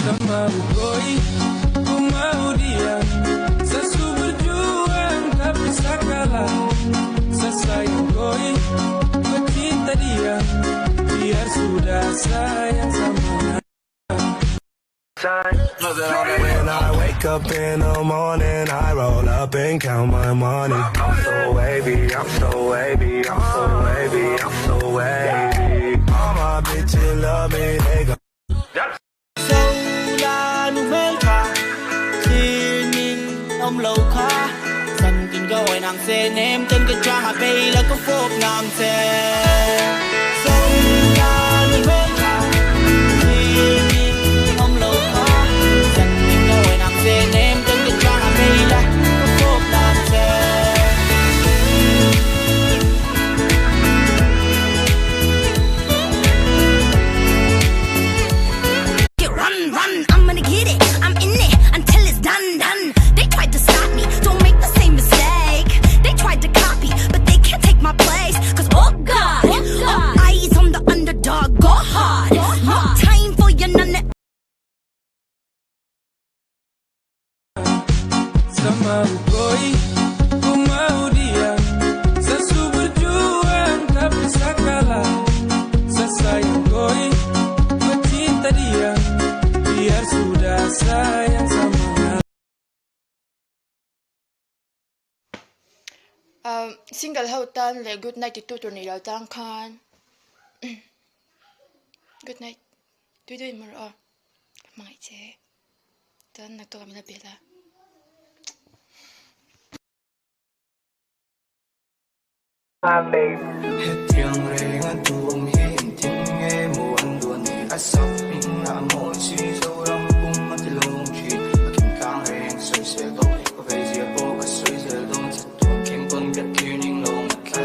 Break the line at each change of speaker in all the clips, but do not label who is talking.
Sama bukoi, ku mau dia. Sesu berjuang tak bisa kalah. Sesayang koi, ku cinta dia. Biar sudah sayang sama.
When I wake up in the morning, I roll up and count my money. I'm so wavy, I'm so wavy, I'm so wavy, I'm so wavy. All my bitches love me, they go.
Ông lâu khá dần kinh gọi nàng xe ném chân cái cha hà bay là có phốp nàng xe sông ra nước bên ông lâu khá dần kinh gọi nàng xe ném chân cái cha hà bay là có phốp nàng xe
Run, run, I'm gonna get it, I'm in it until it's done, done. They tried to stop me, don't make the same mistake. They tried to copy, but they can't take my place. Cause oh God, all eyes on the underdog, go hard. No time for your none.
Sama bukoi, ku mau dia. Sesu berjuang tak bisa kalah. Sesayang koi, ku cinta dia. Biar sudah sayang sama.
Single hậu tan le good night tu tu ni lao tang khan. Good night. Tu mar a. Mai che. Tan na to kamina bela.
Hết tiếng rê ngân tuồng hiện tiếng nghe mùa ăn đùa nỉ đã sắp mình là mỗi chi dâu rong bung mắt thì lông chi mà kim cang rê soi xe đâu có về gì bố có soi giờ đâu thật tuồng kim quân biết kia nhưng lông khá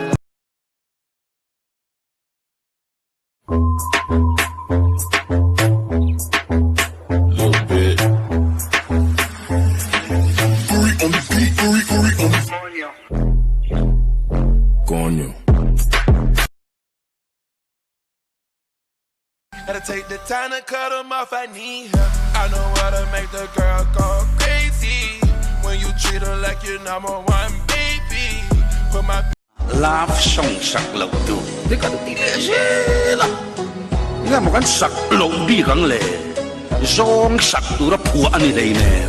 Coño. Gotta take the time to cut them off, I need her. I know how to make the girl go crazy. When you treat her like your number one baby. Put my
Love song sắc lầu tu, thế cả tụi lệ là, nghe một cái sắc lầu đi căng lệ, song sắc tu ra phua anh đi đây nè.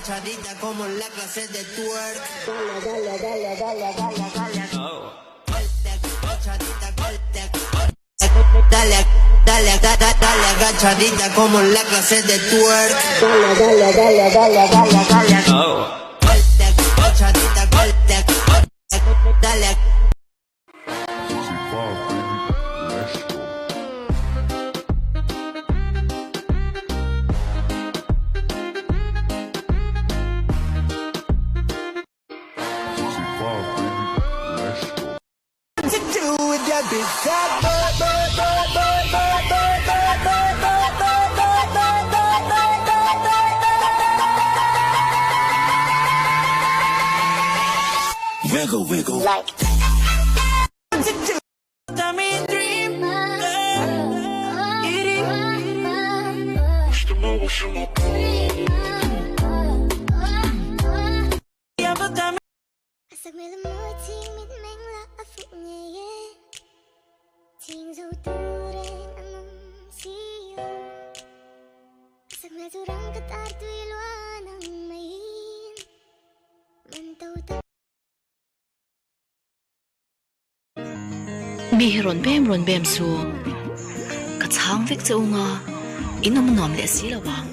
Agachadita como la clase de twerk. Dale, dale, dale, agachadita como la clase de twerk. Agachadita, dale.
Wiggle, wiggle.
Like.
Sắc mê là môi thiên mịt manh là áp phụ nhẹ nhẹ. Thiên dâu tu ren amam siyo. Sắc mê dù răng cất ar tuy loa nang mayin. Man tàu ta
มีรอนเบมสูกระช้างเวกเจ้าง่าอินนมนอมเลสีละวัง